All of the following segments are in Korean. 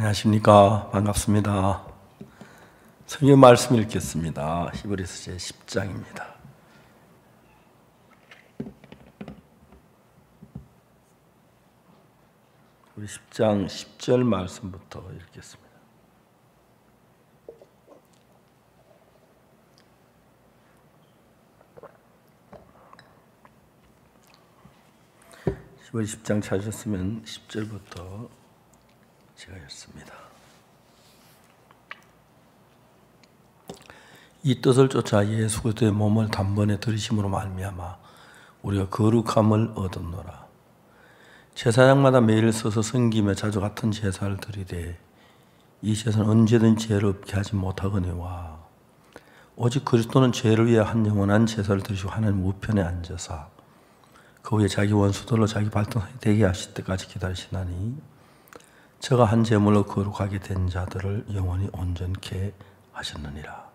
안녕하십니까. 반갑습니다. 성경 말씀 읽겠습니다. 히브리서 제10장입니다. 우리 10장 10절 말씀부터 읽겠습니다. 히브리 10장 찾으셨으면 10절부터 제가 읽습니다. 이 뜻을 쫓아 예수 그리스도의 몸을 단번에 들이심으로 말미암아 우리가 거룩함을 얻었노라. 제사장마다 매일 서서 섬기며 자주 같은 제사를 드리되 이 제사는 언제든지 죄를 없게 하지 못하거니와 오직 그리스도는 죄를 위해 한 영원한 제사를 드리시고 하나님 우편에 앉으사 그 후에 자기 원수들로 자기 발등상이 되게 하실 때까지 기다리시나니 저가 한 제물로 거룩하게 된 자들을 영원히 온전케 하셨느니라.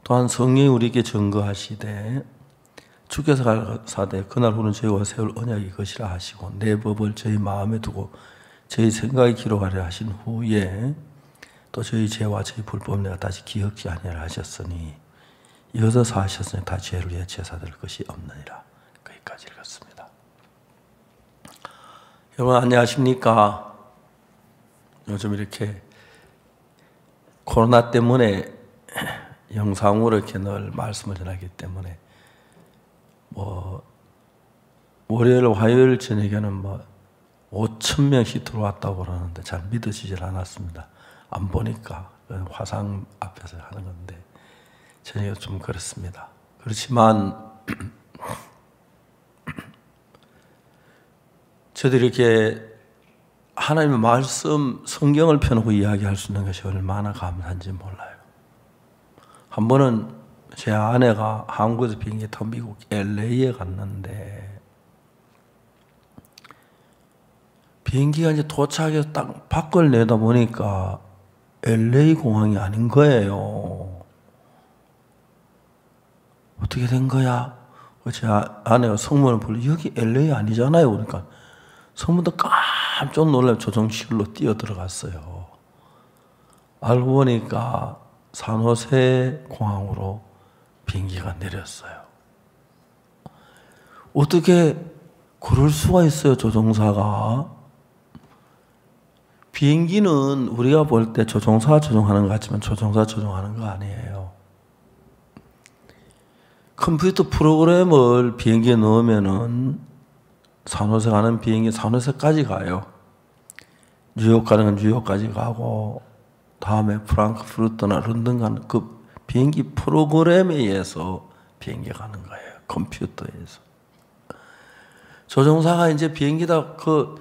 또한 성령이 우리에게 증거하시되 주께서 가라사대 그날 후는 저희와 세울 언약이 것이라 하시고 내 법을 저희 마음에 두고 저희 생각에 기록하려 하신 후에 또 저희 죄와 저희 불법 내가 다시 기억지 아니하라 하셨으니 이것을 사하셨으니 다 죄를 위해 제사드릴 것이 없느니라. 거기까지 읽었습니다. 여러분 안녕하십니까? 요즘 이렇게 코로나 때문에 영상으로 이렇게 늘 말씀을 전하기 때문에 월요일, 화요일 저녁에는 5,000명씩 들어왔다고 그러는데 잘 믿어지질 않았습니다. 안 보니까 화상 앞에서 하는 건데 저녁에 좀 그렇습니다. 그렇지만 저도 이렇게 하나님의 말씀, 성경을 펴놓고 이야기할 수 있는 것이 얼마나 감사한지 몰라요. 한 번은 제 아내가 한국에서 비행기 타고 미국 LA에 갔는데 비행기가 이제 도착해서 딱 밖을 내다보니까 LA 공항이 아닌 거예요. 어떻게 된 거야? 제 아내가 성문을 불러 여기 LA 아니잖아요. 그러니까 성문도 깜짝 놀라서 조정실로 뛰어 들어갔어요. 알고 보니까 산호세 공항으로 비행기가 내렸어요. 어떻게 그럴 수가 있어요, 조종사가? 비행기는 우리가 볼 때 조종사가 조종하는 것 같지만 조종사가 조종하는 거 아니에요. 컴퓨터 프로그램을 비행기에 넣으면은 산호세 가는 비행기 산호세까지 가요. 뉴욕 가는 건 뉴욕까지 가고 다음에 프랑크푸르트나 런던 가는 그 비행기 프로그램에 의해서 비행기 가는 거예요. 컴퓨터에서. 조종사가 이제 비행기다 그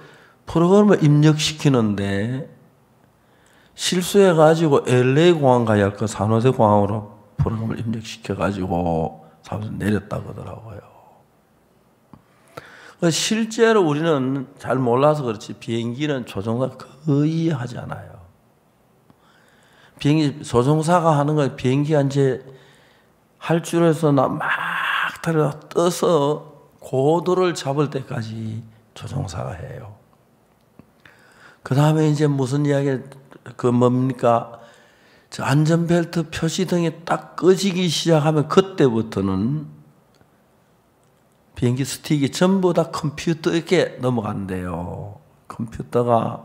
프로그램을 입력시키는데 실수해가지고 LA 공항 가야 할 그 산호세 공항으로 프로그램을 입력시켜가지고 산호세 내렸다고 하더라고요. 실제로 우리는 잘 몰라서 그렇지 비행기는 조종사 거의 하지 않아요. 비행기 조종사가 하는 거 비행기가 이제 할 줄 해서 막 떠서 고도를 잡을 때까지 조종사가 해요. 그 다음에 이제 무슨 이야기 뭡니까? 저 안전벨트 표시등이 딱 꺼지기 시작하면 그때부터는 비행기 스틱이 전부 다 컴퓨터에 넘어간대요. 컴퓨터가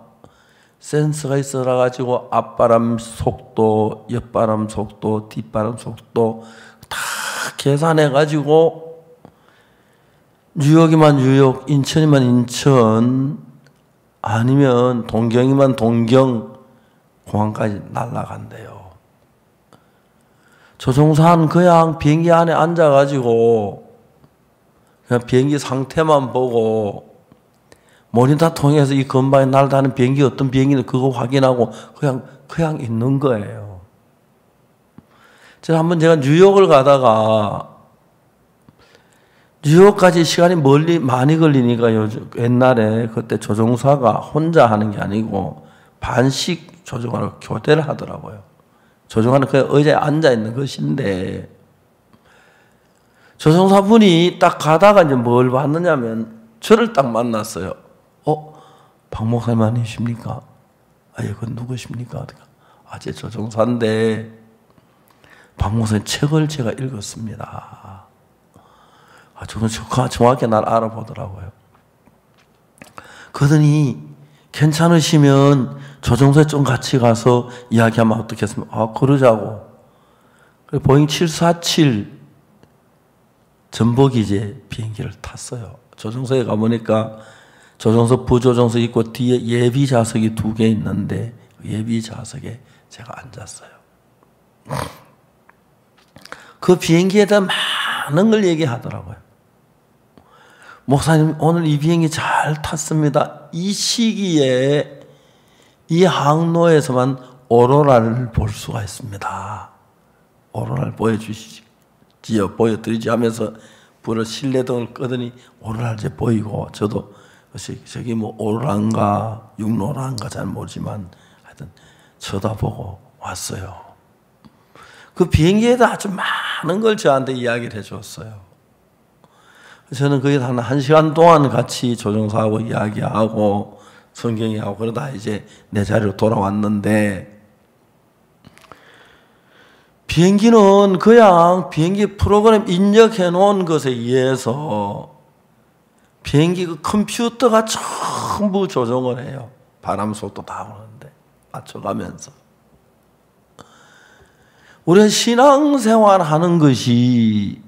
센서가 있어가지고 앞바람 속도, 옆바람 속도, 뒷바람 속도 다 계산해가지고 뉴욕이면 뉴욕, 인천이면 인천, 아니면 동경이면 동경 공항까지 날아간대요. 조종사는 그냥 비행기 안에 앉아가지고 그냥 비행기 상태만 보고 모니터 통해서 이 근방에 날아다니는 비행기 어떤 비행기는 그거 확인하고 그냥 있는 거예요. 제가 뉴욕을 가다가 뉴욕까지 시간이 많이 걸리니까 옛날에 그때 조종사가 혼자 하는 게 아니고 반씩 조종하러 교대를 하더라고요. 조종하는 그 의자에 앉아 있는 것인데 조종사분이 딱 가다가 이제 뭘 봤느냐면 저를 딱 만났어요. 박 목사님 아니십니까? 그건 누구십니까? 제 조종사인데 박 목사님 책을 제가 읽었습니다. 정확히 날 알아보더라고요. 그러더니 괜찮으시면 조종사에 좀 같이 가서 이야기하면 어떻겠습니까? 그러자고. 보잉 747 전복이제 비행기를 탔어요. 조종사에 가보니까 조종사, 부조종사 있고 뒤에 예비 좌석이 2개 있는데 예비 좌석에 제가 앉았어요. 그 비행기에 대한 많은 걸 얘기하더라고요. 목사님, 오늘 이 비행기 잘 탔습니다. 이 시기에 이 항로에서만 오로라를 볼 수가 있습니다. 오로라를 보여주시지요. 보여드리지 하면서 불을 실내등을 끄더니 오로라를 이제 보이고, 저도 저기 뭐 오로라인가 육로라인가 잘 모르지만 하여튼 쳐다보고 왔어요. 그 비행기에도 아주 많은 걸 저한테 이야기를 해줬어요. 저는 거기서 한 1시간 동안 같이 조종사하고 이야기하고 성경이하고 그러다 이제 내 자리로 돌아왔는데, 비행기는 그냥 비행기 프로그램 입력해 놓은 것에 의해서 비행기 그 컴퓨터가 전부 조종을 해요. 바람 속도 다 오는데 맞춰가면서. 우리가 신앙생활 하는 것이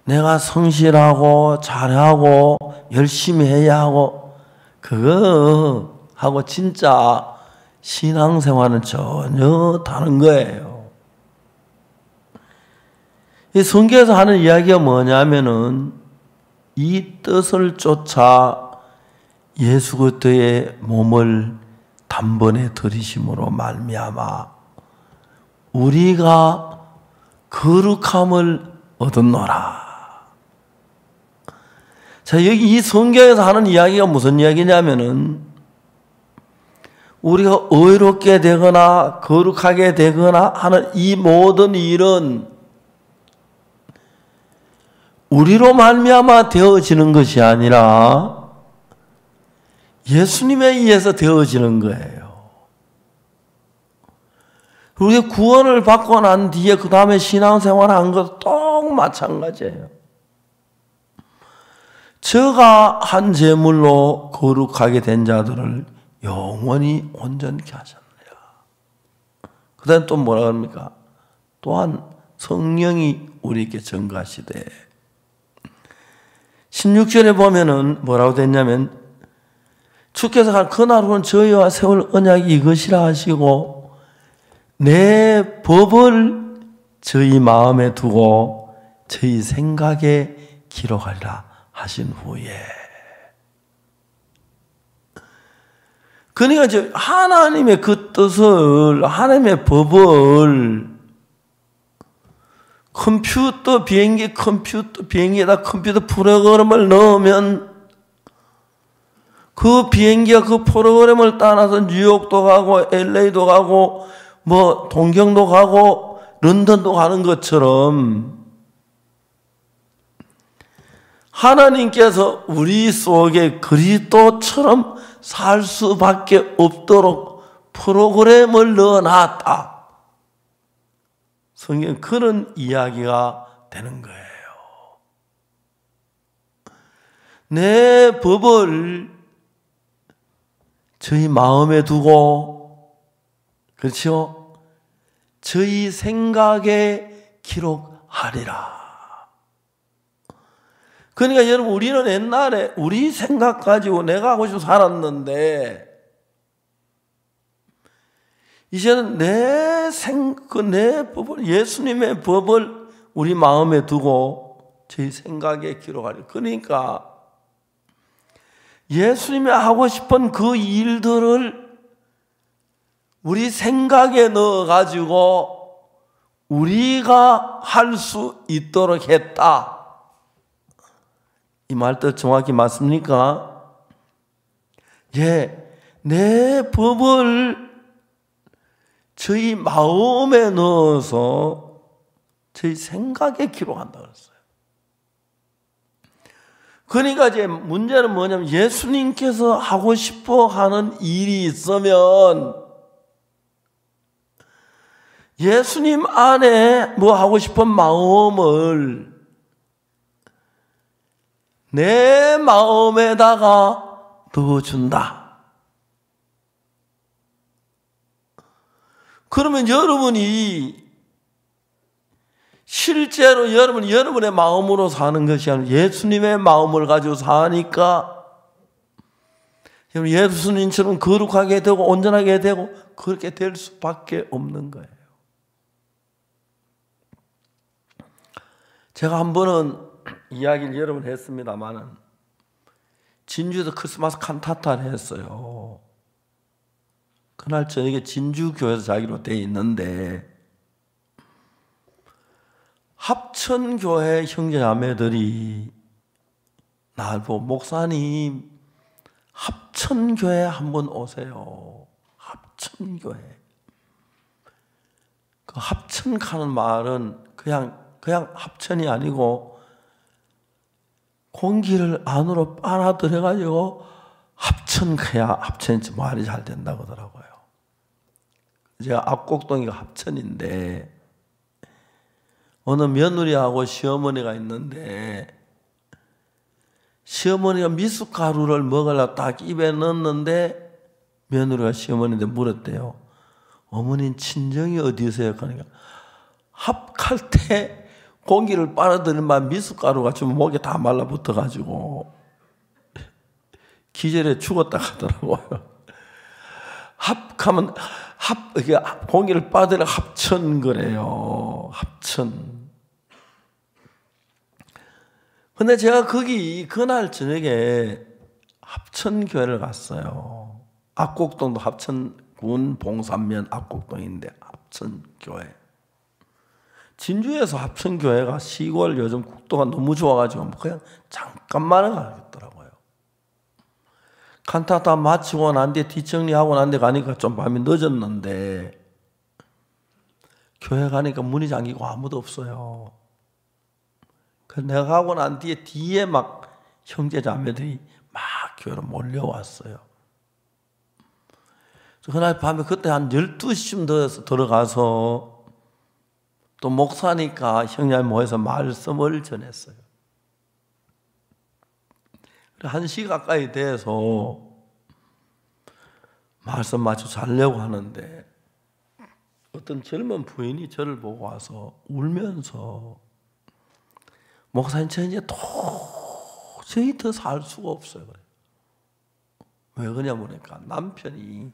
내가 성실하고 잘하고 열심히 해야 하고 그거 하고 진짜 신앙생활은 전혀 다른 거예요. 이 성경에서 하는 이야기가 뭐냐면은 이 뜻을 쫓아 예수 그리스도의 몸을 단번에 들이심으로 말미암아 우리가 거룩함을 얻었노라. 자, 여기 이 성경에서 하는 이야기가 무슨 이야기냐면은 우리가 의롭게 되거나 거룩하게 되거나 하는 이 모든 일은 우리로 말미암아 되어지는 것이 아니라 예수님에 의해서 되어지는 거예요. 우리가 구원을 받고 난 뒤에 그 다음에 신앙생활을 한 것도 똑 마찬가지예요. 저가 한 제물로 거룩하게 된 자들을 영원히 온전케 하셨느니라. 그 다음에 또 뭐라 그럽니까? 또한 성령이 우리에게 증거하시되 16절에 보면은 뭐라고 됐냐면 주께서 그날은 저희와 세울 언약이 이것이라 하시고 내 법을 저희 마음에 두고 저희 생각에 기록하리라 하신 후에, 그러니까 이제 하나님의 그 뜻을, 하나님의 법을 비행기에다 컴퓨터 프로그램을 넣으면 그 비행기가 그 프로그램을 따라서 뉴욕도 가고 LA도 가고 뭐 동경도 가고 런던도 가는 것처럼 하나님께서 우리 속에 그리스도처럼 살 수밖에 없도록 프로그램을 넣어놨다. 성경 그런 이야기가 되는 거예요. 내 법을 저희 마음에 두고, 그렇죠? 저희 생각에 기록하리라. 그러니까 여러분, 우리는 옛날에 우리 생각 가지고 내가 하고 싶어 살았는데, 이제는 내 법을, 예수님의 법을 우리 마음에 두고 저희 생각에 기록하리라. 그러니까 예수님이 하고 싶은 그 일들을 우리 생각에 넣어가지고 우리가 할 수 있도록 했다. 이 말 뜻 정확히 맞습니까? 예, 내 법을 저희 마음에 넣어서 저희 생각에 기록한다 그랬어요. 그러니까 이제 문제는 뭐냐면 예수님께서 하고 싶어 하는 일이 있으면 예수님 안에 뭐 하고 싶은 마음을 내 마음에다가 넣어준다. 그러면 여러분이 실제로 여러분의 마음으로 사는 것이 아니라 예수님의 마음을 가지고 사니까 예수님처럼 거룩하게 되고 온전하게 되고 그렇게 될 수밖에 없는 거예요. 제가 한 번은 이야기를 여러 번 했습니다만은 진주에서 크리스마스 칸타타를 했어요. 그날 저녁에 진주교회에서 자기로 돼 있는데 합천교회 형제자매들이 날 보고 목사님 합천교회 한번 오세요. 합천교회. 그 합천 가는 말은 그냥 합천이 아니고 공기를 안으로 빨아들여가지고 합천가야 합천이 말이 잘 된다고 하더라고요. 제가 압곡동이가 합천인데 어느 며느리하고 시어머니가 있는데 시어머니가 미숫가루를 먹으려고 딱 입에 넣었는데 며느리가 시어머니한테 물었대요. 어머님 친정이 어디세요? 그러니까 합할 때 공기를 빨아들이면 미숫가루가 좀 목에 다 말라붙어가지고 기절해 죽었다 하더라고요. 합하면 이게 공기를 빨아들여 합천 거래요. 합천. 근데 제가 그날 저녁에 합천교회를 갔어요. 압곡동도 합천군 봉산면 압곡동인데 합천교회. 진주에서 합천교회가 시골 요즘 국도가 너무 좋아가지고 그냥 잠깐만 가겠더라고요. 칸타타 마치고 난 뒤에 뒷정리하고 난 데 가니까 좀 밤이 늦었는데 교회 가니까 문이 잠기고 아무도 없어요. 그래서 내가 가고 난 뒤에 막 형제 자매들이 막 교회로 몰려왔어요. 그날 밤에 그때 한 12시쯤 들어가서 또 목사니까 형제 모여서 말씀을 전했어요. 1시 가까이 돼서 말씀 마치고 자려고 하는데 어떤 젊은 부인이 저를 보고 와서 울면서 목사님 저 이제 도저히 더 살 수가 없어요. 왜 그러냐 보니까 남편이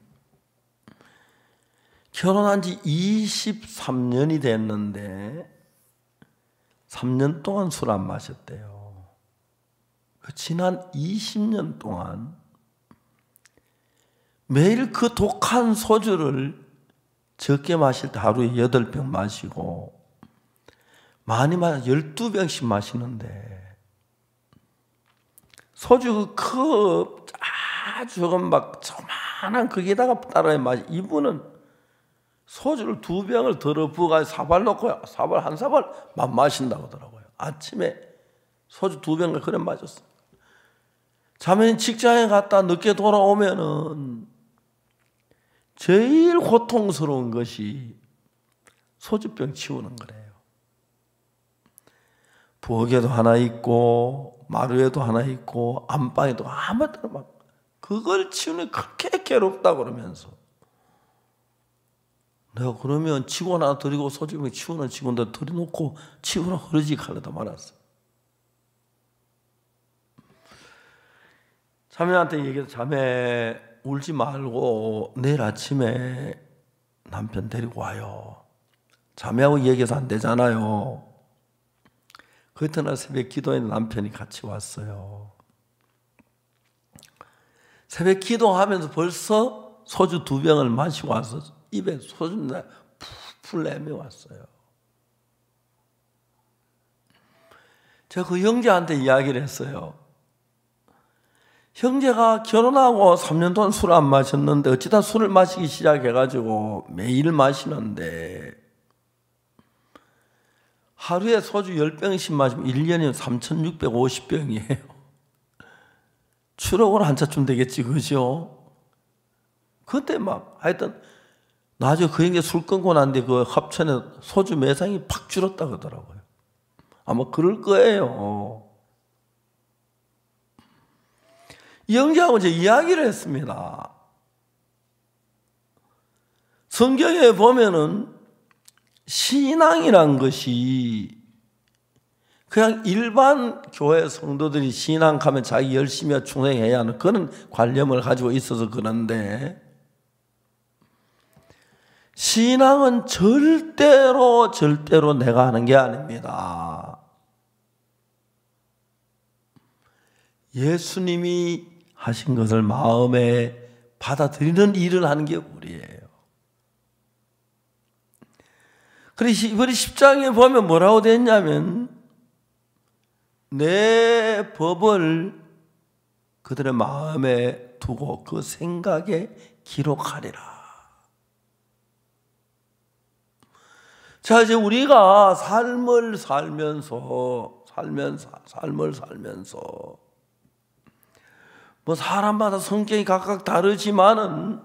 결혼한 지 23년이 됐는데 3년 동안 술 안 마셨대요. 지난 20년 동안 매일 그 독한 소주를 적게 마실 때 하루에 8병 마시고 많이 마셔 12병씩 마시는데 소주 컵 조금 막 조만한 거기다가 따라해 마시. 이분은 소주를 2병을 덜어 부어가지고 사발 놓고 사발 한 사발만 마신다고 하더라고요. 아침에 소주 2병을 그래 마셨어요. 자매님 직장에 갔다 늦게 돌아오면은 제일 고통스러운 것이 소주병 치우는 거래요. 부엌에도 하나 있고 마루에도 하나 있고 안방에도 아무데나 막 그걸 치우는 게 그렇게 괴롭다 그러면서 내가 그러면 직원 하나 드리고 소주병 치우는 직원들 들여놓고 치우라 그러지 하려다 말았어. 자매한테 얘기해서 자매 울지 말고 내일 아침에 남편 데리고 와요. 자매하고 얘기해서 안 되잖아요. 그 이튿날 새벽 기도에 남편이 같이 왔어요. 새벽 기도하면서 벌써 소주 2병을 마시고 와서 입에 소주 풀 내며 왔어요. 제가 그 형제한테 이야기를 했어요. 형제가 결혼하고 3년 동안 술 안 마셨는데 어찌다 술을 마시기 시작해가지고 매일 마시는데 하루에 소주 10병씩 마시면 1년이면 3,650병이에요. 추록으로 한 차쯤 되겠지, 그죠? 그때 막 하여튼 나중에 그 형제 술 끊고 난 뒤에 그 합천에 소주 매상이 팍 줄었다 그러더라고요. 아마 그럴 거예요. 이 형제하고 이제 이야기를 했습니다. 성경에 보면은 신앙이란 것이 그냥 일반 교회 성도들이 신앙하면 자기 열심히 충성해야 하는 그런 관념을 가지고 있어서 그런데 신앙은 절대로 내가 하는 게 아닙니다. 예수님이 하신 것을 마음에 받아들이는 일을 하는 게 우리예요. 그래서 이번에 10장에 보면 뭐라고 됐냐면 내 법을 그들의 마음에 두고 그 생각에 기록하리라. 자, 이제 우리가 삶을 살면서 뭐 사람마다 성격이 각각 다르지만은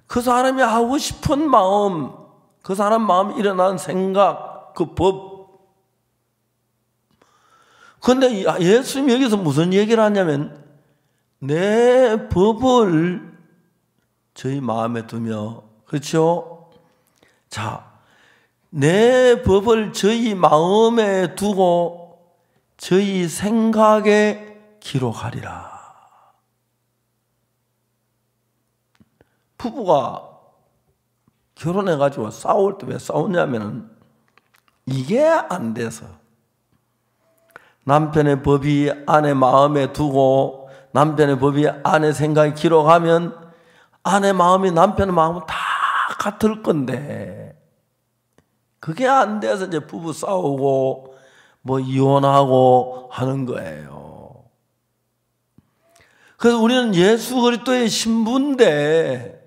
그 사람이 하고 싶은 마음, 그 사람 마음에 일어난 생각, 그 법. 그런데 예수님이 여기서 무슨 얘기를 하냐면 내 법을 저희 마음에 두며, 그렇죠? 자, 내 법을 저희 마음에 두고 저희 생각에 기록하리라. 부부가 결혼해가지고 싸울 때 왜 싸우냐면은 이게 안 돼서 남편의 법이 아내 마음에 두고 남편의 법이 아내 생각에 기록하면 아내 마음이 남편의 마음은 다 같을 건데 그게 안 돼서 이제 부부 싸우고 뭐 이혼하고 하는 거예요. 그래서 우리는 예수 그리스도의 신부인데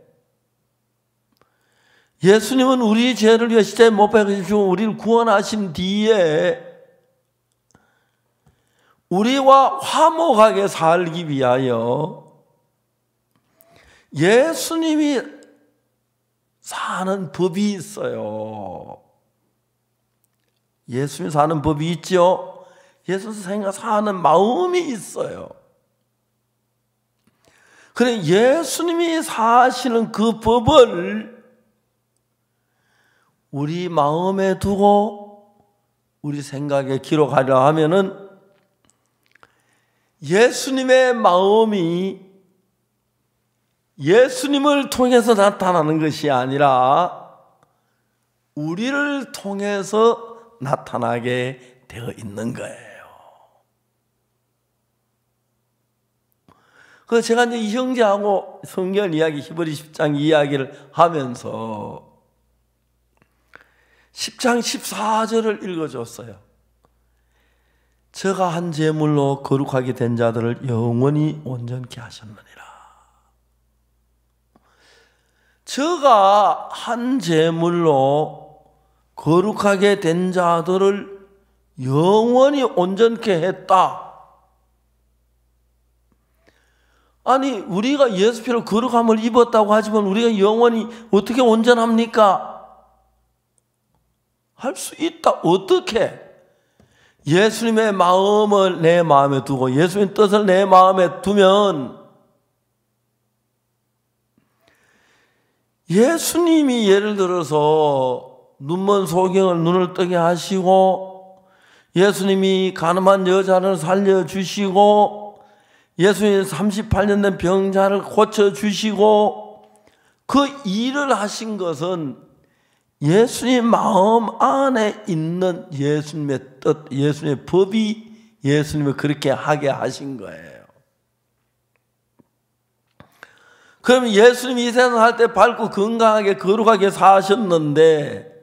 예수님은 우리 죄를 위해 십자가에 못 박히시고 우리를 구원하신 뒤에 우리와 화목하게 살기 위하여 예수님이 사는 법이 있어요. 예수님이 사는 법이 있죠. 예수님 사는 마음이 있어요. 그래 예수님이 사시는 그 법을 우리 마음에 두고 우리 생각에 기록하려 하면은 예수님의 마음이 예수님을 통해서 나타나는 것이 아니라 우리를 통해서 나타나게 되어 있는 거예요. 그래서 제가 이제 이 형제하고 성경 이야기, 히브리 10장 이야기를 하면서 10장 14절을 읽어줬어요. 저가 한 제물로 거룩하게 된 자들을 영원히 온전케 하셨느니라. 저가 한 제물로 거룩하게 된 자들을 영원히 온전케 했다. 아니 우리가 예수 피로 거룩함을 입었다고 하지만 우리가 영원히 어떻게 온전합니까? 할 수 있다. 어떻게? 예수님의 마음을 내 마음에 두고 예수님의 뜻을 내 마음에 두면 예수님이 예를 들어서 눈먼 소경을 눈을 뜨게 하시고 예수님이 가늠한 여자를 살려주시고 예수님이 38년 된 병자를 고쳐주시고 그 일을 하신 것은 예수님 마음 안에 있는 예수님의 뜻, 예수님의 법이 예수님을 그렇게 하게 하신 거예요. 그러면 예수님이 이 세상 살 때 밝고 건강하게 거룩하게 사셨는데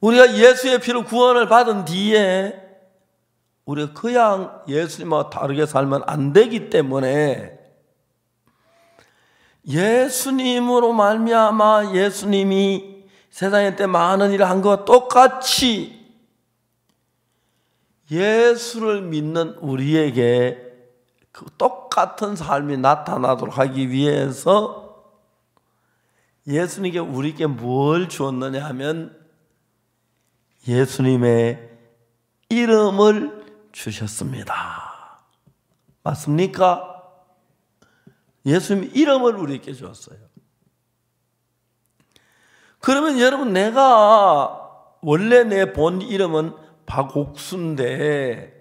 우리가 예수의 피로 구원을 받은 뒤에 우리가 그냥 예수님과 다르게 살면 안 되기 때문에 예수님으로 말미암아 예수님이 세상에 때 많은 일을 한 것과 똑같이 예수를 믿는 우리에게 그 똑같은 삶이 나타나도록 하기 위해서 예수님께 우리에게 뭘 주었느냐 하면 예수님의 이름을 주셨습니다. 맞습니까? 예수님 이름을 우리에게 주었어요. 그러면 여러분, 내가 원래 내 본 이름은 박옥수인데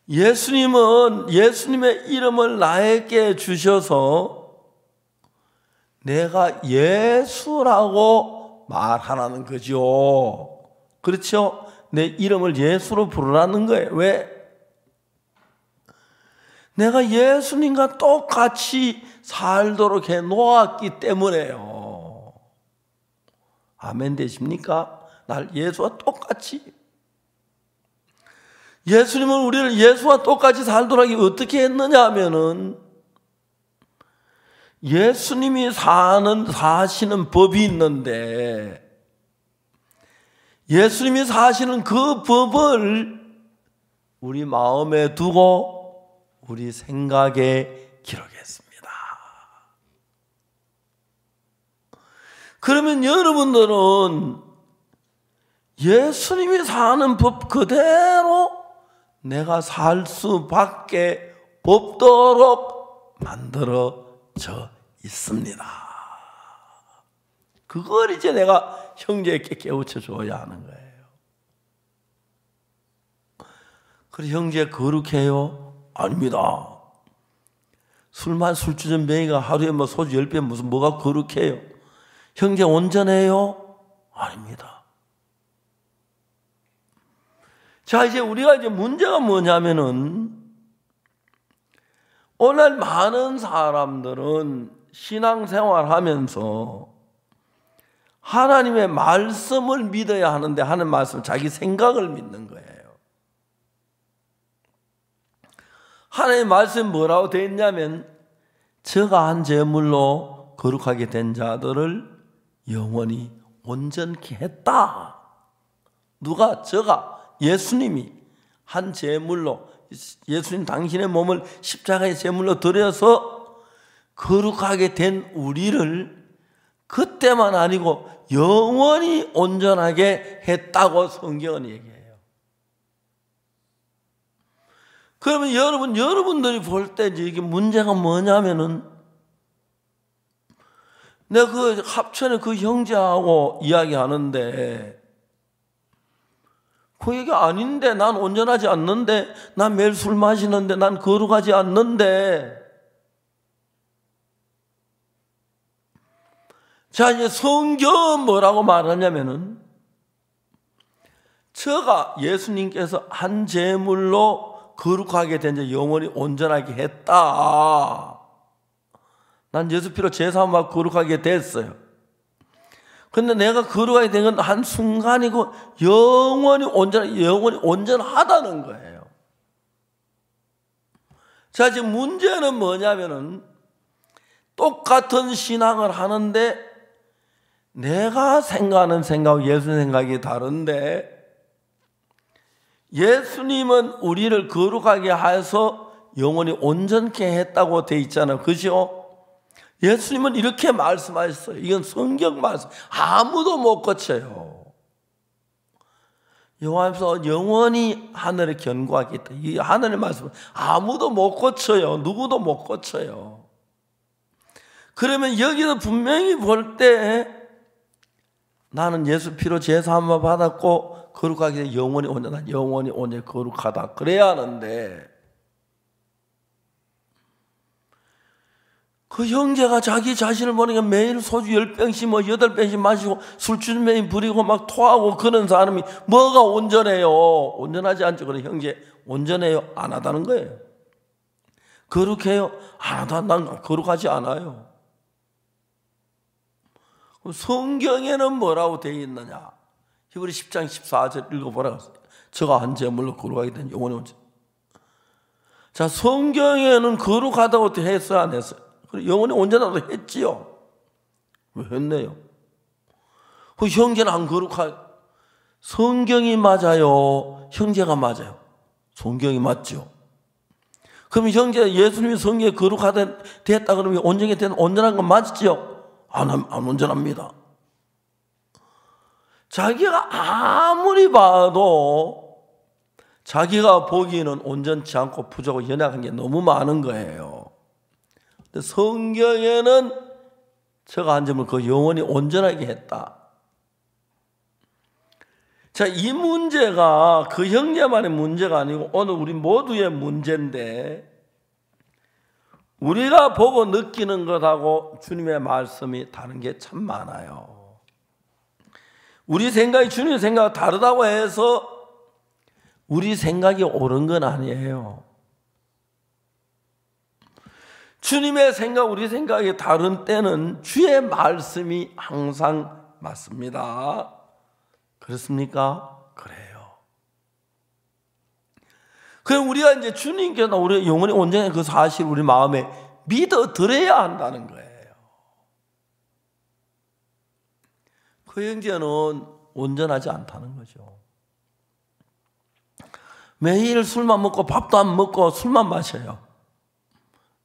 예수님은 예수님의 이름을 나에게 주셔서 내가 예수라고 말하라는 거죠. 그렇죠? 내 이름을 예수로 부르라는 거예요. 왜? 내가 예수님과 똑같이 살도록 해 놓았기 때문에요. 아멘 되십니까? 날 예수와 똑같이. 예수님은 우리를 예수와 똑같이 살도록 하기 어떻게 했느냐 하면은 예수님이 사시는 법이 있는데 예수님이 사시는 그 법을 우리 마음에 두고 우리 생각에 기록했습니다. 그러면 여러분들은 예수님이 사는 법 그대로 내가 살 수밖에 없도록 만들어져 있습니다. 그걸 이제 내가 형제에게 깨우쳐 줘야 하는 거예요. 그래, 형제 거룩해요? 아닙니다. 술주전 맹이가 하루에 소주 10배 무슨 뭐가 거룩해요? 형제 온전해요? 아닙니다. 자, 이제 우리가 문제가 뭐냐면은 오늘 많은 사람들은 신앙생활 하면서 하나님의 말씀을 믿어야 하는데 하는 말씀 자기 생각을 믿는 거예요. 하나님의 말씀이 뭐라고 되어 있냐면 저가 한 제물로 거룩하게 된 자들을 영원히 온전케 했다. 누가? 저가 예수님이 한 제물로 예수님 당신의 몸을 십자가의 제물로 드려서 거룩하게 된 우리를 그때만 아니고 영원히 온전하게 했다고 성경은 얘기해요. 그러면 여러분들이 볼 때 이게 문제가 뭐냐면은 내가 그 합천에 그 형제하고 이야기하는데 그 얘기 아닌데, 난 온전하지 않는데, 난 매일 술 마시는데, 난 거룩하지 않는데. 자, 이제 성경은 뭐라고 말하냐면은 저가 예수님께서 한 제물로 거룩하게 된 자 영원히 온전하게 했다. 난 예수 피로 제사함과 거룩하게 됐어요. 근데 내가 거룩하게 된 건 한순간이고 영원히 온전하다는 거예요. 자, 지금 문제는 뭐냐면은 똑같은 신앙을 하는데 내가 생각하는 생각하고 예수님 생각이 다른데 예수님은 우리를 거룩하게 해서 영원히 온전케 했다고 돼 있잖아요. 그죠? 예수님은 이렇게 말씀하셨어요. 이건 성경 말씀. 아무도 못 고쳐요. 요한에서 영원히 하늘에 견고하겠다. 이 하늘의 말씀은 아무도 못 고쳐요. 누구도 못 고쳐요. 그러면 여기서 분명히 볼 때 나는 예수 피로 제사함을 받았고 거룩하게 영원히 온전하다. 영원히 온전히 거룩하다. 그래야 하는데 그 형제가 자기 자신을 보니까 매일 소주 10병씩 8병씩 마시고 술주전맹이 부리고 막 토하고 그런 사람이 뭐가 온전해요? 온전하지 않죠. 그래, 형제 온전해요? 안 하다는 거예요. 거룩해요? 안 하다. 난 거룩하지 않아요. 성경에는 뭐라고 되어 있느냐? 히브리 10장 14절 읽어보라고 했어요. 저가 한 제물로 거룩하게 된 영원히 온전. 자, 성경에는 거룩하다고 했어요, 안 했어요? 영원히 온전하다고 했지요. 왜 했네요? 그 형제는 안 거룩하. 성경이 맞아요? 형제가 맞아요? 성경이 맞죠. 그럼 형제 예수님이 성경에 거룩하다 됐다 그러면 온전히 된 온전한 건 맞죠? 안 온전합니다. 자기가 아무리 봐도 자기가 보기에는 온전치 않고 부족하고 연약한 게 너무 많은 거예요. 근데 성경에는 저가 한 점을 그 영원히 온전하게 했다. 자, 이 문제가 그 형제만의 문제가 아니고 오늘 우리 모두의 문제인데, 우리가 보고 느끼는 것하고 주님의 말씀이 다른 게 참 많아요. 우리 생각이 주님의 생각과 다르다고 해서 우리 생각이 옳은 건 아니에요. 주님의 생각, 우리 생각이 다른 때는 주의 말씀이 항상 맞습니다. 그렇습니까? 그래요. 그럼 우리가 이제 주님께서 우리 영혼이 온전히 그 사실을 우리 마음에 믿어들어야 한다는 거예요. 그 형제는 온전하지 않다는 거죠. 매일 술만 먹고 밥도 안 먹고 술만 마셔요.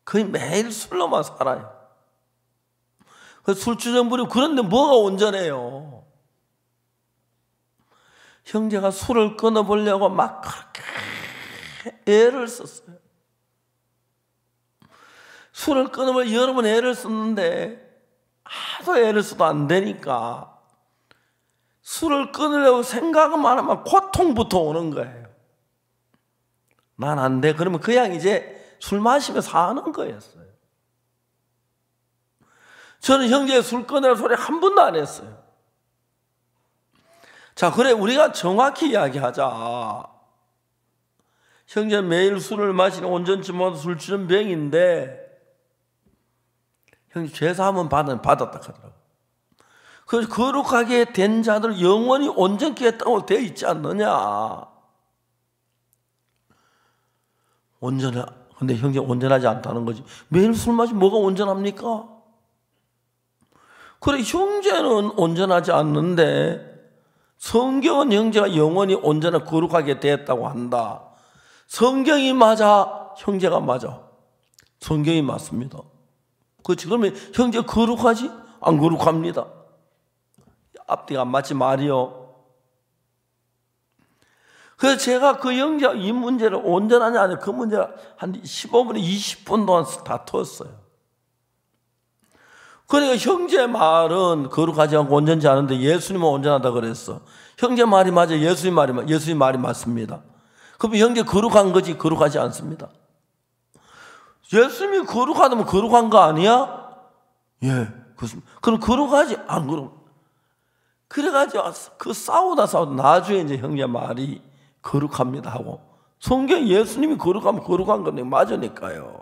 거의 매일 술로만 살아요. 술주정 부리고 그런데 뭐가 온전해요? 형제가 술을 끊어보려고 막 그렇게 애를 썼어요. 술을 끊어보려고 여러 번 애를 썼는데 하도 애를 써도 안 되니까 술을 끊으려고 생각만 하면 고통부터 오는 거예요. 난 안 돼. 그러면 그냥 이제 술 마시면서 사는 거였어요. 저는 형제 술 끊으라는 소리 한 번도 안 했어요. 자, 그래 우리가 정확히 이야기하자. 형제는 매일 술을 마시는 온전치 못한 술취한 병인데 형제 죄사함은 받았다 하더라고요. 그래서 거룩하게 된 자들 영원히 온전케 했다고 되어 있지 않느냐. 근데 형제 온전하지 않다는 거지. 매일 술 마시면 뭐가 온전합니까? 그래 형제는 온전하지 않는데 성경은 형제가 영원히 온전하고 거룩하게 되었다고 한다. 성경이 맞아, 형제가 맞아. 성경이 맞습니다. 그렇지. 그러면 형제 거룩하지? 안 거룩합니다. 앞뒤가 안 맞지 말이요. 그래서 제가 그 형제가 이 문제를 온전하냐 아니냐 그 문제를 한 15분, 20분 동안 다투었어요. 그러니까 형제 말은 거룩하지 않고 온전치 않은데 예수님은 온전하다 그랬어. 형제 말이 맞아, 예수님 말이 맞습니다. 그럼 형제 거룩한 거지 거룩하지 않습니다. 예수님이 거룩하다면 거룩한 거 아니야? 예, 그렇습니다. 그럼 거룩하지? 안 거룩. 그래가지고 그 싸우다 나중에 이제 형제 말이 거룩합니다 하고 성경 예수님이 거룩하면 거룩한 건데 맞으니까요.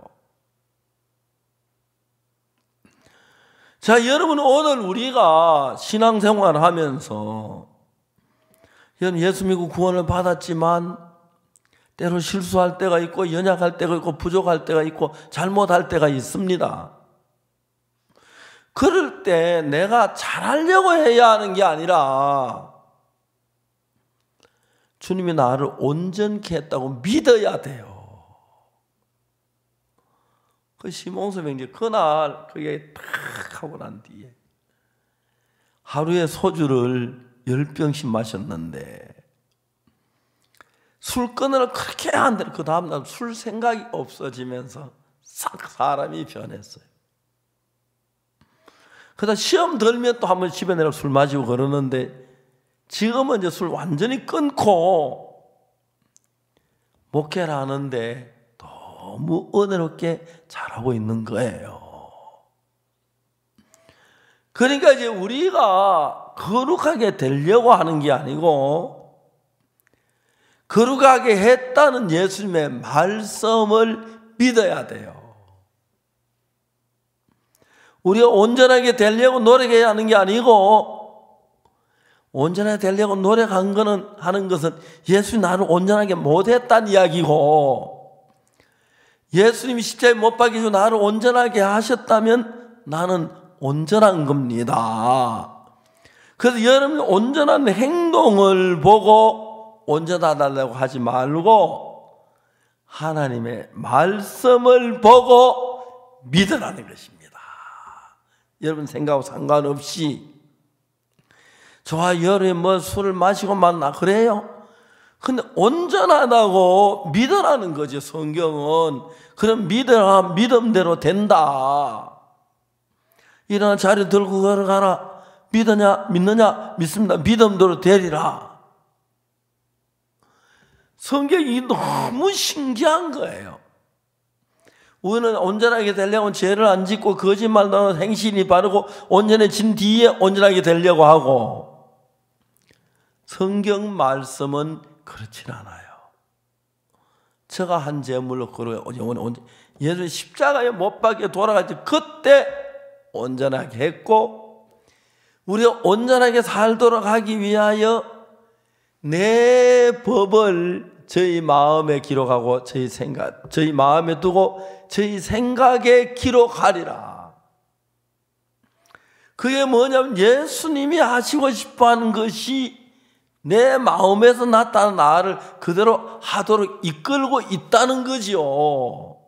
자, 여러분 오늘 우리가 신앙생활을 하면서 예수 믿고 구원을 받았지만 때로 실수할 때가 있고 연약할 때가 있고 부족할 때가 있고 잘못할 때가 있습니다. 그럴 때 내가 잘하려고 해야 하는 게 아니라 주님이 나를 온전케 했다고 믿어야 돼요. 그 시몬서 형제 그날 그게 탁 하고 난 뒤에 하루에 소주를 10병씩 마셨는데 술 끊으러 그렇게 해야 한다. 그 다음날 술 생각이 없어지면서 싹 사람이 변했어요. 그러다 시험 들면 또 한번 집에 내려 술 마시고 그러는데 지금은 이제 술 완전히 끊고 목회를 하는데 너무 은혜롭게 잘하고 있는 거예요. 그러니까 이제 우리가 거룩하게 되려고 하는 게 아니고 거룩하게 했다는 예수님의 말씀을 믿어야 돼요. 우리가 온전하게 되려고 노력해야 하는 게 아니고 온전하게 되려고 하는 것은 예수님이 나를 온전하게 못했다는 이야기고 예수님이 십자가에 못 박히시고 나를 온전하게 하셨다면 나는 온전한 겁니다. 그래서 여러분 온전한 행동을 보고 온전하다고 하지 말고 하나님의 말씀을 보고 믿으라는 것입니다. 여러분 생각하고 상관없이 저와 여름에 뭐 술을 마시고 만나 그래요? 근데 온전하다고 믿으라는 거죠. 성경은. 그럼 믿으라, 믿음대로 된다. 일어나 자리 들고 걸어가라. 믿느냐? 믿느냐? 믿습니다. 믿음대로 되리라. 성경이 너무 신기한 거예요. 우리는 온전하게 되려면 죄를 안 짓고 거짓말도 안 하고 행실이 바르고 온전해진 뒤에 온전하게 되려고 하고, 성경 말씀은 그렇진 않아요. 제가 한 제물로 예수 십자가에 못 박혀 돌아갈 때 그때 온전하게 했고, 우리가 온전하게 살도록 하기 위하여 내 법을 저희 마음에 기록하고 저희 마음에 두고 저희 생각에 기록하리라. 그게 뭐냐면 예수님이 하시고 싶어하는 것이 내 마음에서 나타난 나를 그대로 하도록 이끌고 있다는 거지요.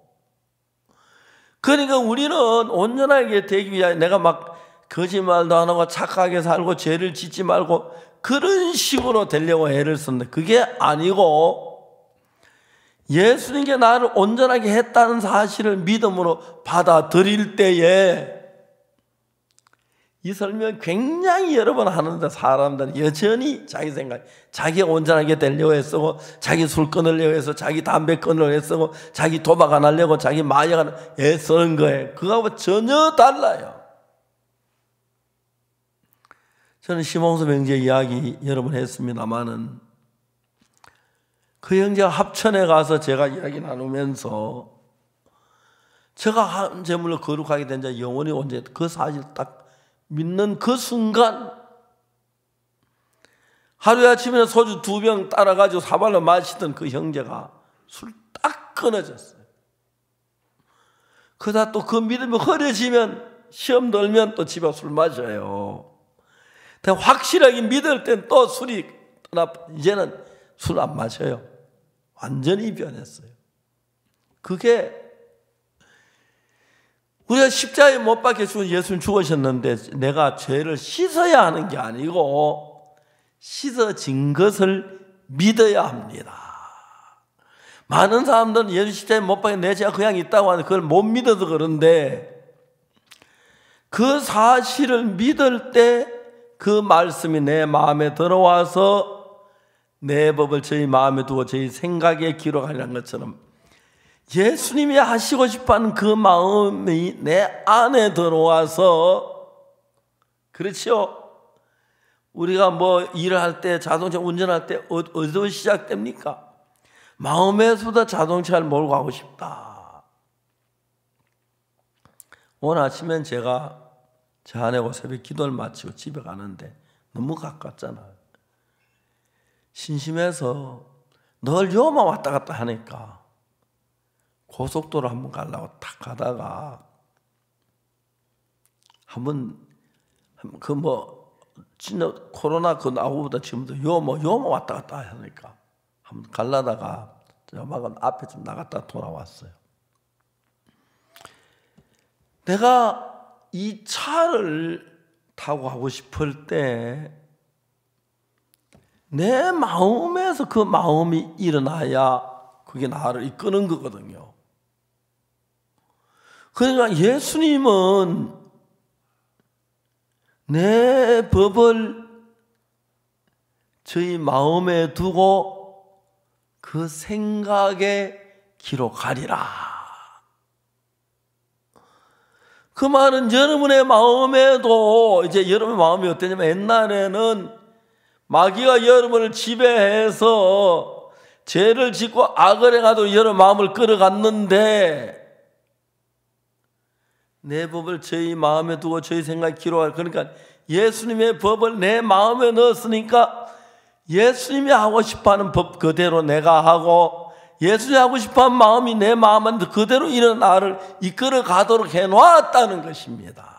그러니까 우리는 온전하게 되기 위하여 내가 막 거짓말도 안 하고 착하게 살고 죄를 짓지 말고 그런 식으로 되려고 애를 썼는데 그게 아니고, 예수님께 나를 온전하게 했다는 사실을 믿음으로 받아들일 때에, 이 설명 굉장히 여러 번 하는데 사람들은 여전히 자기 생각, 자기가 온전하게 되려고 했고, 자기 술 끊으려고 해서, 자기 담배 끊으려고 했고, 자기 도박 안 하려고, 자기 마약 안 애쓰는 거예요. 그거하고 전혀 달라요. 저는 심홍수 형제 이야기 여러 번 했습니다마는, 그 형제가 합천에 가서 제가 이야기 나누면서 제가 한 제물로 거룩하게 된 자 영원히 언제, 그 사실 딱 믿는 그 순간 하루에 아침에 소주 2병 따라가지고 사발로 마시던 그 형제가 술 딱 끊어졌어요. 그러다 또 그 믿음이 흐려지면, 시험 들면 또 집에 술 마셔요. 확실하게 믿을 땐 또 술이 이제는 술 안 마셔요. 완전히 변했어요. 그게 우리가 십자가에 못 박혀 죽은 예수님 죽으셨는데 내가 죄를 씻어야 하는 게 아니고 씻어진 것을 믿어야 합니다. 많은 사람들은 예수 십자가에 못 박혀 내 죄가 그냥 있다고 하는데 그걸 못 믿어서 그런데, 그 사실을 믿을 때 그 말씀이 내 마음에 들어와서 내 법을 저희 마음에 두고 저희 생각에 기록하라는 것처럼 예수님이 하시고 싶어하는 그 마음이 내 안에 들어와서, 그렇죠? 우리가 뭐 일을 할 때, 자동차 운전할 때 어디서 시작됩니까? 마음에서부터 자동차를 몰고 가고 싶다. 오늘 아침엔 제가 제 아내하고 새벽 기도를 마치고 집에 가는데 너무 가깝잖아요. 심심해서 늘 요만 왔다 갔다 하니까 고속도로 한번 가려고 탁 가다가 한번 그 뭐 진짜 코로나 그 나오보다 지금도 요만 왔다 갔다 하니까 한번 가려다가 막 앞에 좀 나갔다 돌아왔어요. 내가 이 차를 타고 가고 싶을 때 내 마음에서 그 마음이 일어나야 그게 나를 이끄는 거거든요. 그러니까 예수님은 내 법을 저희 마음에 두고 그 생각에 기록하리라. 그 말은 여러분의 마음에도, 이제 여러분의 마음이 어떠냐면, 옛날에는 마귀가 여러분을 지배해서 죄를 짓고 악을 행하도록 여러분 마음을 끌어갔는데, 내 법을 저희 마음에 두고 저희 생각에 기록할, 그러니까 예수님의 법을 내 마음에 넣었으니까 예수님이 하고 싶어하는 법 그대로 내가 하고, 예수님이 하고 싶어하는 마음이 내 마음에 그대로 이런 나를 이끌어 가도록 해놓았다는 것입니다.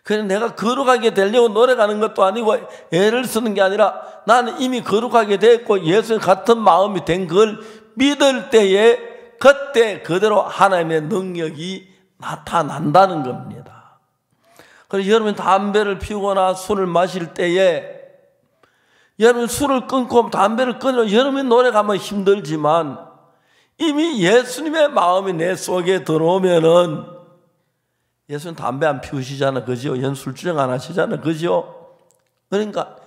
그래서 내가 거룩하게 되려고 노력하는 것도 아니고 애를 쓰는 게 아니라 나는 이미 거룩하게 됐고 예수님 같은 마음이 된 걸 믿을 때에 그때 그대로 하나님의 능력이 나타난다는 겁니다. 그래서 여러분 담배를 피우거나 술을 마실 때에 여러분 술을 끊고 담배를 끊으려 여러분이 노력하면 힘들지만 이미 예수님의 마음이 내 속에 들어오면은 예수님 담배 안 피우시잖아, 그죠? 예수님 술주정 안 하시잖아, 그죠? 그러니까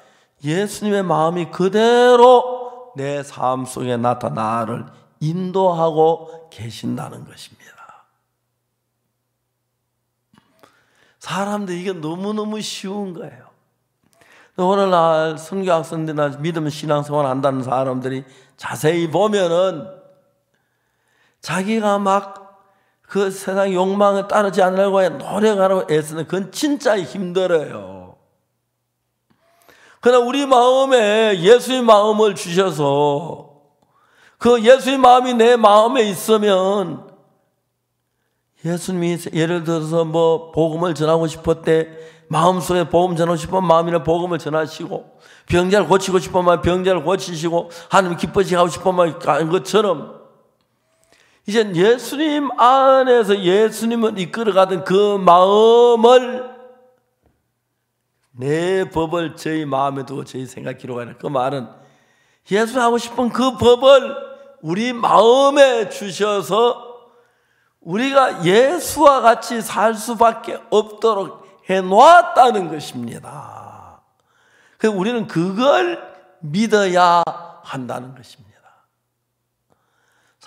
예수님의 마음이 그대로 내 삶 속에 나타나 나를 인도하고 계신다는 것입니다. 사람들 이게 너무너무 쉬운 거예요. 오늘날 선교학생들이나 믿음 신앙생활 한다는 사람들이 자세히 보면은 자기가 막 그 세상 욕망을 따르지 않으려고 노력하라고 애쓰는 그건 진짜 힘들어요. 그러나 우리 마음에 예수의 마음을 주셔서 그 예수의 마음이 내 마음에 있으면 예수님이 예를 들어서 뭐 복음을 전하고 싶을 때 마음속에 복음 전하고 싶으면 마음이나 복음을 전하시고 병자를 고치고 싶으면 병자를 고치시고 하나님 기뻐지게 하고 싶으면 가는 것처럼 이제 예수님 안에서 예수님을 이끌어가던 그 마음을 내 법을 저희 마음에 두고 저희 생각 기록하는 그 말은 예수 하고 싶은 그 법을 우리 마음에 주셔서 우리가 예수와 같이 살 수밖에 없도록 해놓았다는 것입니다. 그래서 우리는 그걸 믿어야 한다는 것입니다.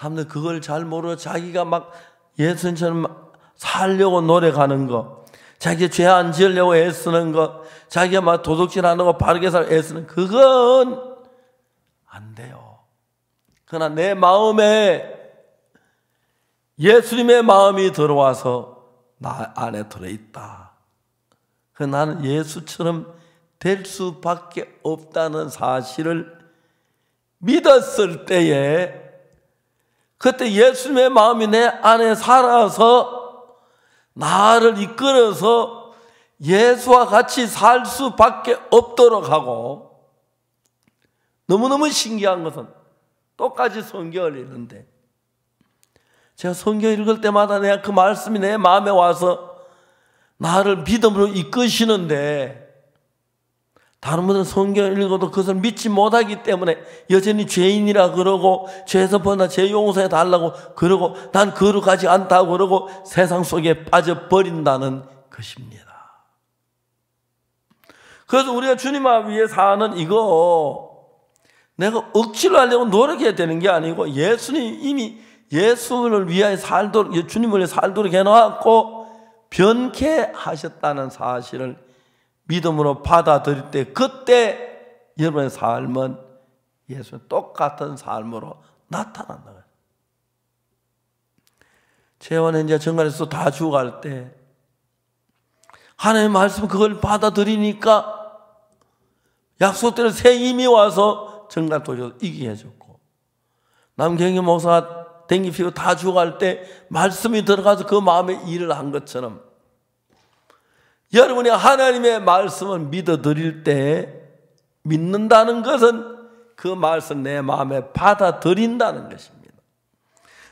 사람들 그걸 잘 모르고 자기가 막 예수님처럼 살려고 노력하는 거, 자기 죄 안 지으려고 애쓰는 거, 자기가 막 도둑질 안 하고 바르게 살 애쓰는 그건 안 돼요. 그러나 내 마음에 예수님의 마음이 들어와서 나 안에 들어있다. 그 나는 예수처럼 될 수밖에 없다는 사실을 믿었을 때에 그때 예수님의 마음이 내 안에 살아서 나를 이끌어서 예수와 같이 살 수밖에 없도록 하고 너무너무 신기한 것은 똑같이 성경을 읽는데 제가 성경 읽을 때마다 내가 그 말씀이 내 마음에 와서 나를 믿음으로 이끄시는데 다른 분들은 성경을 읽어도 그것을 믿지 못하기 때문에 여전히 죄인이라 그러고 죄에서 벗어나 죄 용서해 달라고 그러고 난 거룩하지 않다고 그러고 세상 속에 빠져버린다는 것입니다. 그래서 우리가 주님 위해 사는 이거 내가 억지로 하려고 노력해야 되는 게 아니고 예수님 이미 예수를 위하여 살도록 주님을 위해 살도록 해놓았고 변케 하셨다는 사실을 믿음으로 받아들일 때 그때 여러분의 삶은 예수의 똑같은 삶으로 나타난다. 재혼에 이제 정갈에서 다 죽어갈 때 하나님의 말씀 그걸 받아들이니까 약속대로 새 힘이 와서 정갈 도셔서 이기게 해줬고 남경희 목사가 댕기 피고 다 죽어갈 때 말씀이 들어가서 그 마음에 일을 한 것처럼 여러분이 하나님의 말씀을 믿어드릴 때 믿는다는 것은 그 말씀 내 마음에 받아들인다는 것입니다.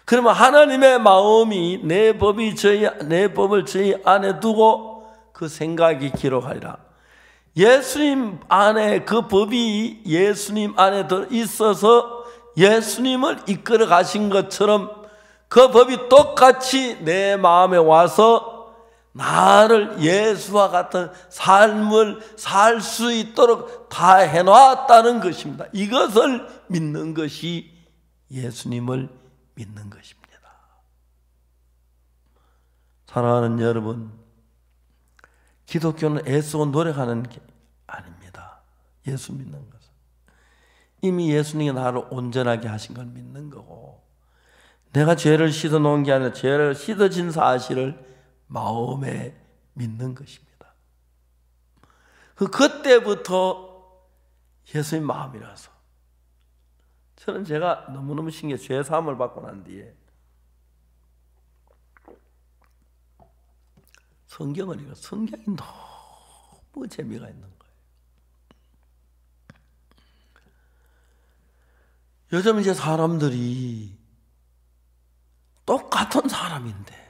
그러면 하나님의 마음이 내 법을 저희 안에 두고 그 생각이 기록하리라. 예수님 안에 그 법이 예수님 안에 들어 있어서 예수님을 이끌어 가신 것처럼 그 법이 똑같이 내 마음에 와서 나를 예수와 같은 삶을 살 수 있도록 다 해놨다는 것입니다. 이것을 믿는 것이 예수님을 믿는 것입니다. 사랑하는 여러분, 기독교는 애쓰고 노력하는 게 아닙니다. 예수 믿는 것은 이미 예수님이 나를 온전하게 하신 걸 믿는 거고 내가 죄를 씻어 놓은 게 아니라 죄를 씻어진 사실을 마음에 믿는 것입니다. 그때부터 예수님 마음이라서 저는 제가 너무너무 신기해 죄 사함을 받고 난 뒤에 성경을 읽어 성경이 뭐 재미가 있는 거예요. 요즘 이제 사람들이 똑같은 사람인데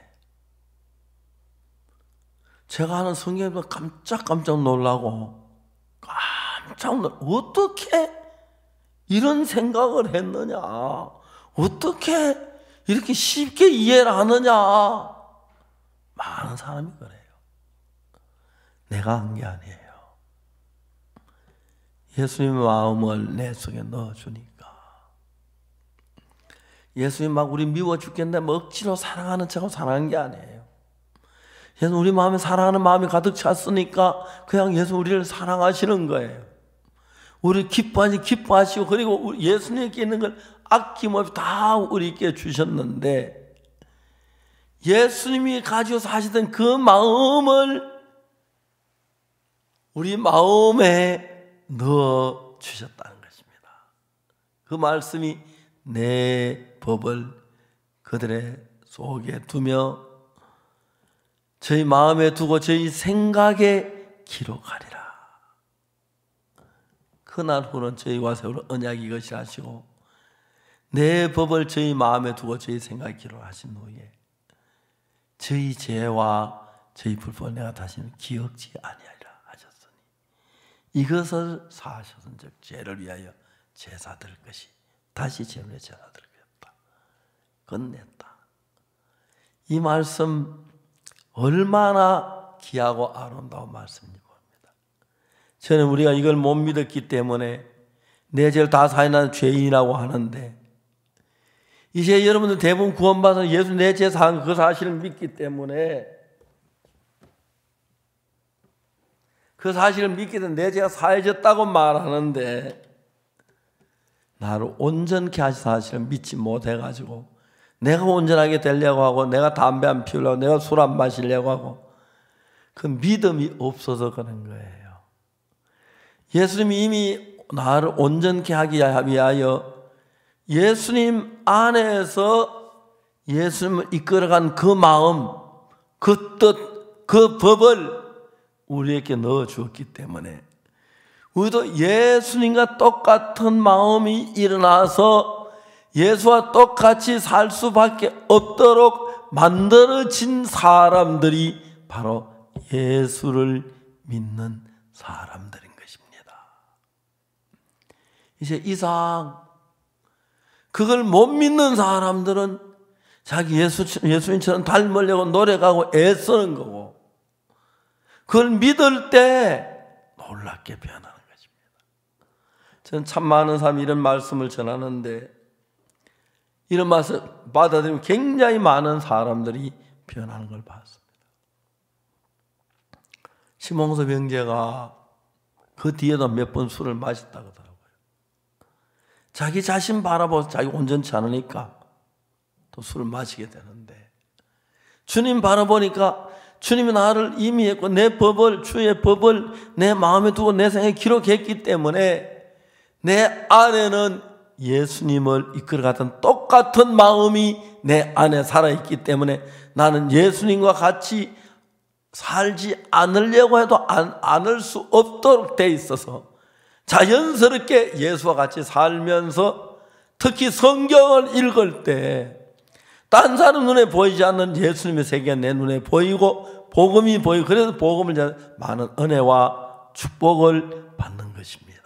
제가 하는 성경을 깜짝 놀라고 어떻게 이런 생각을 했느냐, 어떻게 이렇게 쉽게 이해를 하느냐. 많은 사람이 그래요. 내가 한 게 아니에요. 예수님의 마음을 내 속에 넣어주니까. 예수님 막 우리 미워 죽겠는데 뭐 억지로 사랑하는 척하고 사랑한 게 아니에요. 예수 우리 마음에 사랑하는 마음이 가득 찼으니까 그냥 예수 우리를 사랑하시는 거예요. 우리 기뻐하시고 그리고 예수님께 있는 걸 아낌없이 다 우리께 주셨는데 예수님이 가지고 사시던 그 마음을 우리 마음에 넣어 주셨다는 것입니다. 그 말씀이 내 법을 그들의 속에 두며 저희 마음에 두고 저희 생각에 기록하리라. 그날 후는 저희와 세우는 언약이 이것이 하시고 내 법을 저희 마음에 두고 저희 생각에 기록하신 후에 저희 죄와 저희 불법을 내가 다시는 기억지 아니하리라 하셨으니 이것을 사하셨은즉 죄를 위하여 제사 드릴 것이 다시 죄를 위하여 제사 드리겠다. 끝냈다. 이 말씀 얼마나 귀하고 아름다운 말씀인지 봅니다. 저는 우리가 이걸 못 믿었기 때문에 내 죄를 다 사인하는 죄인이라고 하는데 이제 여러분들 대부분 구원받아서 예수 내 죄 사한 그 사실을 믿기 때문에 그 사실을 믿기 때문에 내 죄가 사해졌다고 말하는데 나를 온전케 하신 사실을 믿지 못해가지고 내가 온전하게 되려고 하고 내가 담배 안 피우려고 내가 술 안 마시려고 하고 그 믿음이 없어서 그런 거예요. 예수님이 이미 나를 온전케 하기 위하여 예수님 안에서 예수님을 이끌어간 그 마음, 그 뜻, 그 법을 우리에게 넣어 주었기 때문에 우리도 예수님과 똑같은 마음이 일어나서 예수와 똑같이 살 수밖에 없도록 만들어진 사람들이 바로 예수를 믿는 사람들인 것입니다. 이제 이상 그걸 못 믿는 사람들은 자기 예수님처럼 닮으려고 노력하고 애쓰는 거고 그걸 믿을 때 놀랍게 변하는 것입니다. 저는 참 많은 사람이 이런 말씀을 전하는데 이런 말씀 받아들이면 굉장히 많은 사람들이 변하는 걸 봤습니다. 심홍섭 형제가 그 뒤에도 몇 번 술을 마셨다고 하더라고요. 자기 자신 바라보고 자기 온전치 않으니까 또 술을 마시게 되는데 주님 바라보니까 주님이 나를 이미 했고 내 법을 주의 법을 내 마음에 두고 내 생각에 기록했기 때문에 내 안에는 예수님을 이끌어가던 똑같은 마음이 내 안에 살아있기 때문에 나는 예수님과 같이 살지 않으려고 해도 않을 수 없도록 돼 있어서 자연스럽게 예수와 같이 살면서 특히 성경을 읽을 때 딴 사람 눈에 보이지 않는 예수님의 세계가 내 눈에 보이고 복음이 보이고 그래서 복음을 통해 많은 은혜와 축복을 받는 것입니다.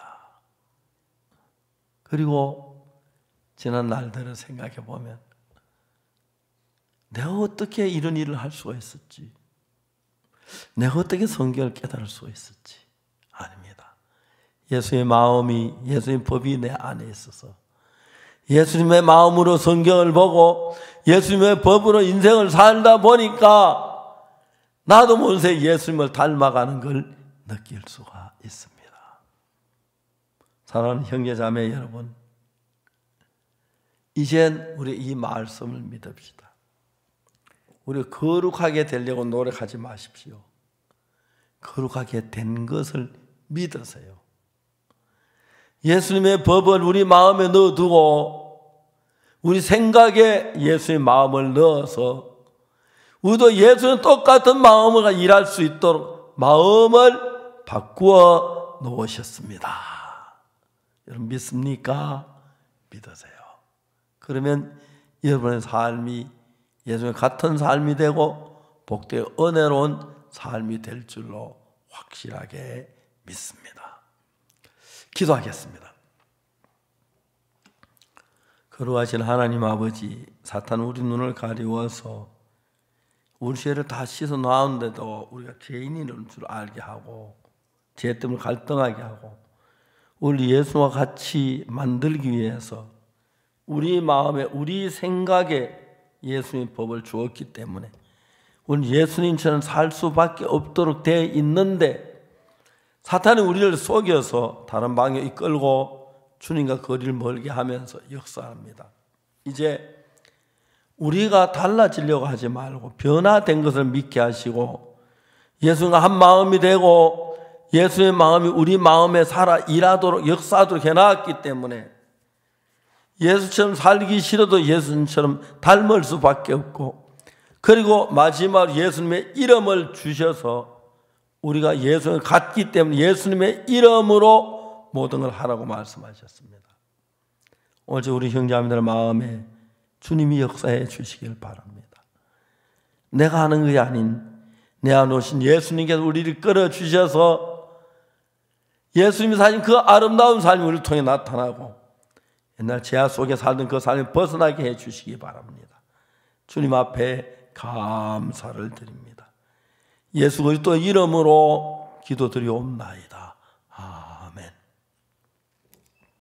그리고 지난 날들을 생각해 보면 내가 어떻게 이런 일을 할 수가 있었지? 내가 어떻게 성경을 깨달을 수가 있었지? 아닙니다. 예수의 마음이 예수의 법이 내 안에 있어서 예수님의 마음으로 성경을 보고 예수님의 법으로 인생을 살다 보니까 나도 모르게 예수님을 닮아가는 걸 느낄 수가 있습니다. 사랑하는 형제자매 여러분, 이젠 우리 이 말씀을 믿읍시다. 우리 거룩하게 되려고 노력하지 마십시오. 거룩하게 된 것을 믿으세요. 예수님의 법을 우리 마음에 넣어두고 우리 생각에 예수의 마음을 넣어서 우리도 예수님 똑같은 마음으로 일할 수 있도록 마음을 바꾸어 놓으셨습니다. 여러분 믿습니까? 믿으세요. 그러면 여러분의 삶이 예수님 같은 삶이 되고 복되고 은혜로운 삶이 될 줄로 확실하게 믿습니다. 기도하겠습니다. 거룩하신 하나님 아버지, 사탄 우리 눈을 가리워서 우리 죄를 다 씻어 놓았는데도 우리가 죄인인 줄 알게 하고 죄 때문에 갈등하게 하고 우리 예수와 같이 만들기 위해서 우리 마음에 우리 생각에 예수님 법을 주었기 때문에 우리 예수님처럼 살 수밖에 없도록 되어 있는데 사탄이 우리를 속여서 다른 방향에 이끌고 주님과 거리를 멀게 하면서 역사합니다. 이제 우리가 달라지려고 하지 말고 변화된 것을 믿게 하시고 예수님과 한 마음이 되고 예수의 마음이 우리 마음에 살아 일하도록 역사하도록 해놨기 때문에 예수처럼 살기 싫어도 예수님처럼 닮을 수밖에 없고 그리고 마지막으로 예수님의 이름을 주셔서 우리가 예수님을 갖기 때문에 예수님의 이름으로 모든 걸 하라고 말씀하셨습니다. 오늘 우리 형제자매들 마음에 주님이 역사해 주시길 바랍니다. 내가 하는 것이 아닌 내 안에 오신 예수님께서 우리를 끌어주셔서 예수님이 사신 그 아름다운 삶이 우리를 통해 나타나고 옛날 죄악 속에 살던 그 삶을 벗어나게 해 주시기 바랍니다. 주님 앞에 감사를 드립니다. 예수 그리스도 이름으로 기도드리옵나이다.